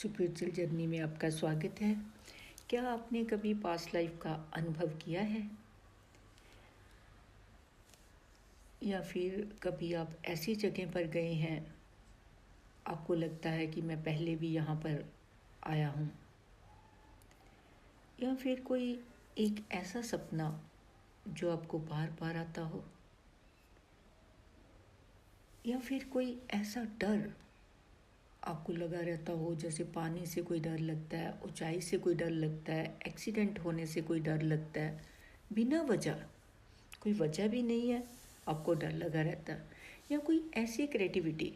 Spiritual journey में आपका स्वागत है। क्या आपने कभी पास्ट लाइफ का अनुभव किया है, या फिर कभी आप ऐसी जगह पर गए हैं आपको लगता है कि मैं पहले भी यहाँ पर आया हूँ, या फिर कोई एक ऐसा सपना जो आपको बार बार आता हो, या फिर कोई ऐसा डर आपको लगा रहता हो, जैसे पानी से कोई डर लगता है, ऊंचाई से कोई डर लगता है, एक्सीडेंट होने से कोई डर लगता है, बिना वजह, कोई वजह भी नहीं है, आपको डर लगा रहता है। या कोई ऐसी क्रिएटिविटी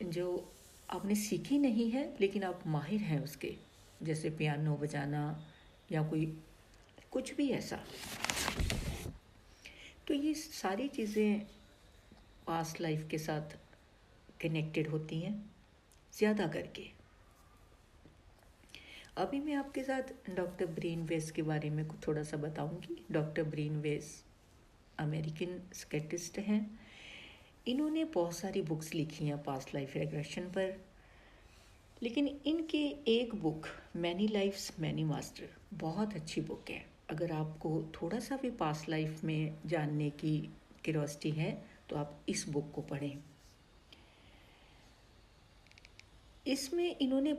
जो आपने सीखी नहीं है लेकिन आप माहिर हैं उसके, जैसे पियानो बजाना या कोई कुछ भी ऐसा। तो ये सारी चीज़ें पास्ट लाइफ के साथ कनेक्टेड होती हैं ज़्यादा करके। अभी मैं आपके साथ डॉक्टर ब्रेन वेस के बारे में थोड़ा सा बताऊंगी। डॉक्टर ब्रेन वेस अमेरिकन साइकियाट्रिस्ट हैं। इन्होंने बहुत सारी बुक्स लिखी हैं पास्ट लाइफ रिग्रेशन पर, लेकिन इनकी एक book many lives many master बहुत अच्छी बुक है। अगर आपको थोड़ा सा भी पास्ट लाइफ में जानने की क्यूरियोसिटी है तो आप इस बुक को पढ़ें। इसमें इन्होंने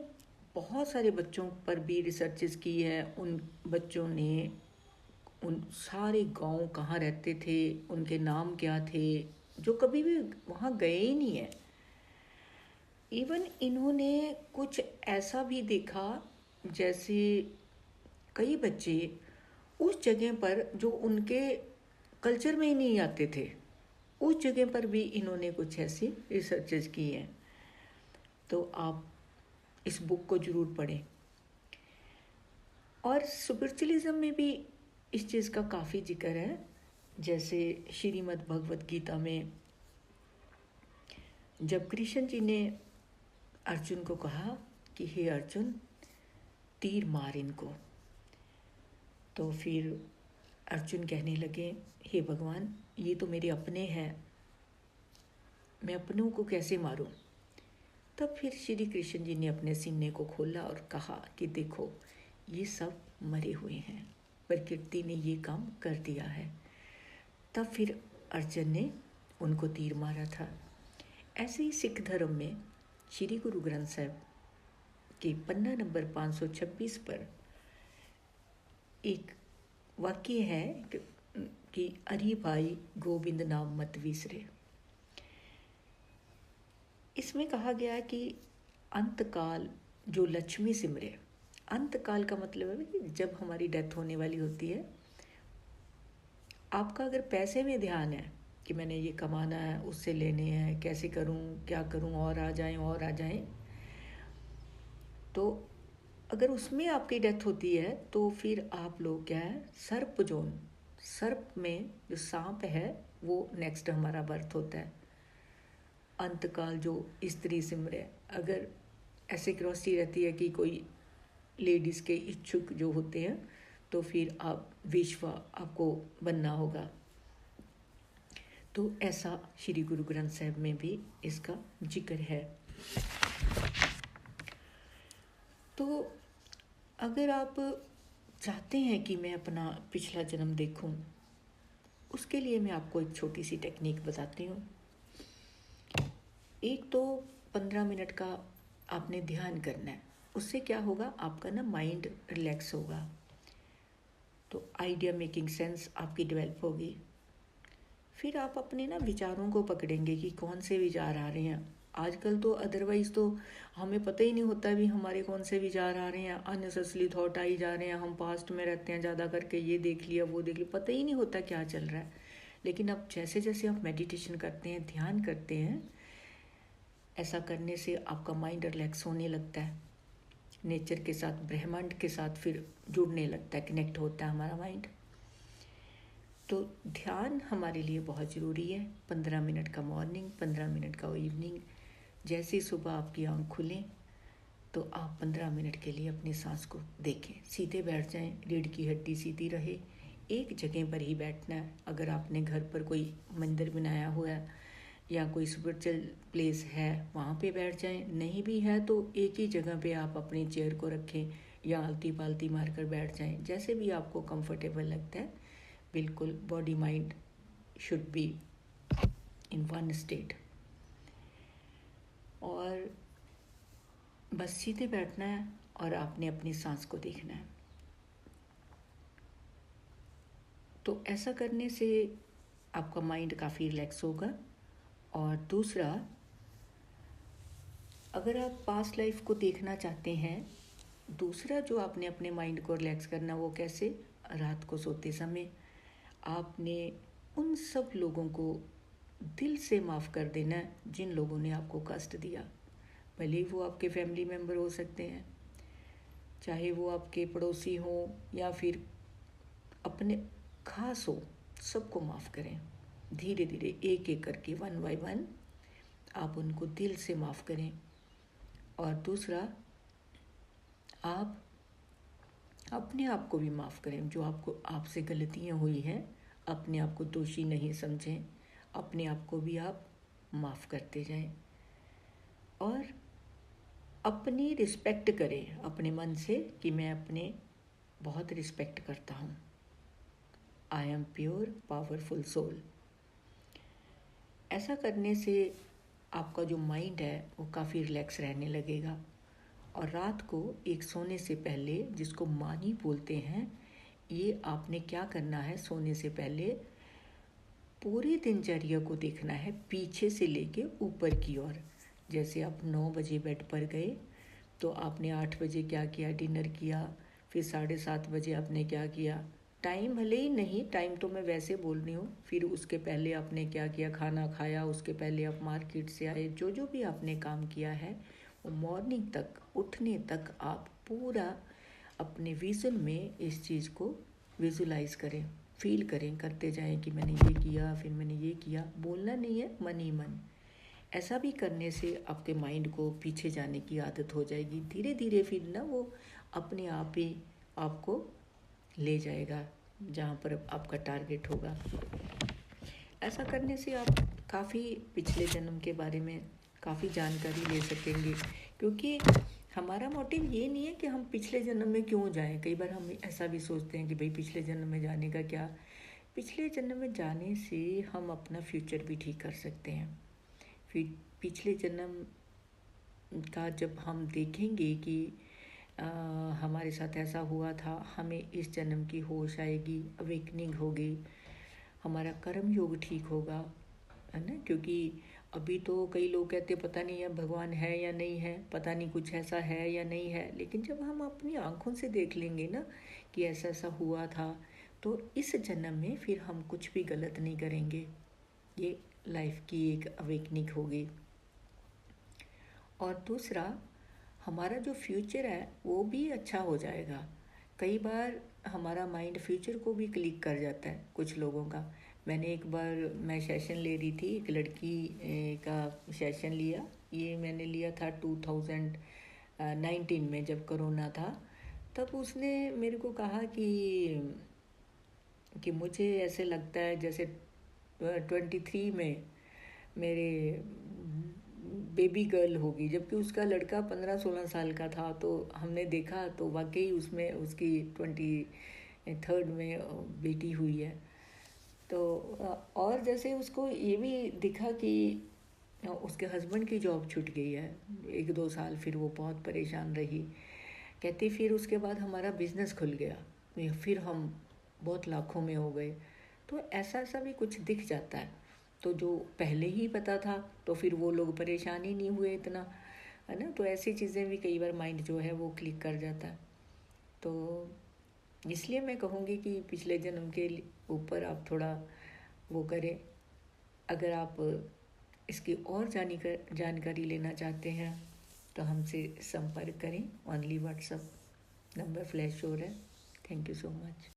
बहुत सारे बच्चों पर भी रिसर्चेस की है। उन बच्चों ने उन सारे गांव कहाँ रहते थे, उनके नाम क्या थे, जो कभी भी वहाँ गए ही नहीं है। इवन इन्होंने कुछ ऐसा भी देखा, जैसे कई बच्चे उस जगह पर जो उनके कल्चर में ही नहीं आते थे, उस जगह पर भी इन्होंने कुछ ऐसी रिसर्चेस की हैं। तो आप इस बुक को ज़रूर पढ़ें। और स्पिरिचुअलिज्म में भी इस चीज़ का काफ़ी जिक्र है, जैसे श्रीमद् भगवत गीता में जब कृष्ण जी ने अर्जुन को कहा कि हे अर्जुन, तीर मार इनको, तो फिर अर्जुन कहने लगे, हे भगवान, ये तो मेरे अपने हैं, मैं अपनों को कैसे मारूं। तब फिर श्री कृष्ण जी ने अपने सीने को खोला और कहा कि देखो, ये सब मरे हुए हैं, प्रकृति ने ये काम कर दिया है। तब फिर अर्जुन ने उनको तीर मारा था। ऐसे ही सिख धर्म में श्री गुरु ग्रंथ साहब के पन्ना नंबर 526 पर एक वाक्य है कि अरे भाई गोविंद नाम मत विसरे। इसमें कहा गया है कि अंतकाल जो लक्ष्मी सिमरे। अंतकाल का मतलब है कि जब हमारी डेथ होने वाली होती है, आपका अगर पैसे में ध्यान है कि मैंने ये कमाना है, उससे लेने हैं, कैसे करूं, क्या करूं, और आ जाएं, तो अगर उसमें आपकी डेथ होती है तो फिर आप लोग क्या है, सर्प में जो सांप है वो नेक्स्ट हमारा बर्थ होता है। अंतकाल जो स्त्री सिमरे, अगर ऐसे क्रॉसिटी रहती है कि कोई लेडीज़ के इच्छुक जो होते हैं, तो फिर आप विश्वा आपको बनना होगा। तो ऐसा श्री गुरु ग्रंथ साहब में भी इसका जिक्र है। तो अगर आप चाहते हैं कि मैं अपना पिछला जन्म देखूं, उसके लिए मैं आपको एक छोटी सी टेक्निक बताती हूँ। एक तो 15 मिनट का आपने ध्यान करना है। उससे क्या होगा, आपका ना माइंड रिलैक्स होगा, तो आइडिया मेकिंग सेंस आपकी डेवलप होगी। फिर आप अपने ना विचारों को पकड़ेंगे कि कौन से विचार आ रहे हैं। आजकल तो अदरवाइज़ तो हमें पता ही नहीं होता भी हमारे कौन से विचार आ रहे हैं। अननेसेसरी थॉट आई जा रहे हैं, हम पास्ट में रहते हैं ज़्यादा करके, ये देख लिया वो देख लिया, पता ही नहीं होता क्या चल रहा है। लेकिन अब जैसे जैसे आप मेडिटेशन करते हैं, ध्यान करते हैं, ऐसा करने से आपका माइंड रिलैक्स होने लगता है, नेचर के साथ, ब्रह्मांड के साथ फिर जुड़ने लगता है, कनेक्ट होता है हमारा माइंड। तो ध्यान हमारे लिए बहुत ज़रूरी है। 15 मिनट का मॉर्निंग, 15 मिनट का इवनिंग। जैसे ही सुबह आपकी आँख खुलें तो आप 15 मिनट के लिए अपनी सांस को देखें। सीधे बैठ जाएं, रीढ़ की हड्डी सीधी रहे, एक जगह पर ही बैठना है। अगर आपने घर पर कोई मंदिर बनाया हुआ है या कोई स्पिरिचुअल प्लेस है वहाँ पे बैठ जाएं, नहीं भी है तो एक ही जगह पे आप अपनी चेयर को रखें या आलती पालती मारकर बैठ जाएं, जैसे भी आपको कंफर्टेबल लगता है। बिल्कुल body mind should be in one state. और बस सीधे बैठना है और आपने अपनी सांस को देखना है। तो ऐसा करने से आपका माइंड काफ़ी रिलैक्स होगा। और दूसरा, अगर आप पास्ट लाइफ को देखना चाहते हैं, दूसरा जो आपने अपने माइंड को रिलैक्स करना, वो कैसे? रात को सोते समय आपने उन सब लोगों को दिल से माफ़ कर देना है जिन लोगों ने आपको कष्ट दिया। भले ही वो आपके फैमिली मेम्बर हो सकते हैं, चाहे वो आपके पड़ोसी हों या फिर अपने खास हो, सबको माफ़ करें। धीरे धीरे एक एक करके 1 बाय 1 आप उनको दिल से माफ़ करें। और दूसरा, आप अपने आप को भी माफ़ करें। जो आपसे गलतियाँ हुई हैं, अपने आप को दोषी नहीं समझें, अपने आप को भी आप माफ़ करते जाएं। और अपनी रिस्पेक्ट करें अपने मन से कि मैं अपने बहुत रिस्पेक्ट करता हूँ। I am pure powerful soul. ऐसा करने से आपका जो माइंड है वो काफ़ी रिलैक्स रहने लगेगा। और रात को एक सोने से पहले, जिसको मानी बोलते हैं, ये आपने क्या करना है, सोने से पहले पूरी दिनचर्या को देखना है पीछे से लेके ऊपर की ओर। जैसे आप 9 बजे बेड पर गए तो आपने 8 बजे क्या किया, डिनर किया, फिर 7:30 बजे आपने क्या किया, टाइम भले ही नहीं, टाइम तो मैं वैसे बोल रही हूँ, फिर उसके पहले आपने क्या किया, खाना खाया, उसके पहले आप मार्केट से आए, जो भी आपने काम किया है वो मॉर्निंग तक, उठने तक आप पूरा अपने विज़न में इस चीज़ को विजुलाइज करें, फील करें, करते जाएं कि मैंने ये किया, फिर मैंने ये किया। बोलना नहीं है, मन ही मन। ऐसा भी करने से आपके माइंड को पीछे जाने की आदत हो जाएगी। धीरे धीरे फिर ना वो अपने आप ही आपको ले जाएगा जहाँ पर आपका टारगेट होगा। ऐसा करने से आप काफ़ी पिछले जन्म के बारे में काफ़ी जानकारी ले सकेंगे, क्योंकि हमारा मोटिव ये नहीं है कि हम पिछले जन्म में क्यों जाएं। कई बार हम ऐसा भी सोचते हैं कि भाई पिछले जन्म में जाने का क्या। पिछले जन्म में जाने से हम अपना फ्यूचर भी ठीक कर सकते हैं। फिर पिछले जन्म का जब हम देखेंगे कि हमारे साथ ऐसा हुआ था, हमें इस जन्म की होश आएगी, अवेकनिंग होगी, हमारा कर्म योग ठीक होगा, है ना। क्योंकि अभी तो कई लोग कहते पता नहीं है भगवान है या नहीं है, पता नहीं कुछ ऐसा है या नहीं है, लेकिन जब हम अपनी आंखों से देख लेंगे ना कि ऐसा ऐसा हुआ था, तो इस जन्म में फिर हम कुछ भी गलत नहीं करेंगे। ये लाइफ की एक अवेकनिंग होगी। और दूसरा, हमारा जो फ्यूचर है वो भी अच्छा हो जाएगा। कई बार हमारा माइंड फ्यूचर को भी क्लिक कर जाता है कुछ लोगों का। मैं सेशन ले रही थी, एक लड़की का सेशन लिया। ये मैंने लिया था 2019 में, जब कोरोना था। तब उसने मेरे को कहा कि मुझे ऐसे लगता है जैसे 23 में मेरे बेबी गर्ल होगी, जबकि उसका लड़का 15-16 साल का था। तो हमने देखा तो वाकई उसमें उसकी 23rd में बेटी हुई है। तो और जैसे उसको ये भी दिखा कि उसके हस्बैंड की जॉब छूट गई है 1-2 साल, फिर वो बहुत परेशान रही। कहती फिर उसके बाद हमारा बिजनेस खुल गया, फिर हम बहुत लाखों में हो गए। तो ऐसा ऐसा भी कुछ दिख जाता है। तो जो पहले ही पता था तो फिर वो लोग परेशान ही नहीं हुए इतना, है ना। तो ऐसी चीज़ें भी कई बार माइंड जो है वो क्लिक कर जाता है। तो इसलिए मैं कहूँगी कि पिछले जन्म के ऊपर आप थोड़ा वो करें। अगर आप इसकी और जानकारी लेना चाहते हैं तो हमसे संपर्क करें। ओनली व्हाट्सएप नंबर फ्लैश हो रहा है। Thank you so much.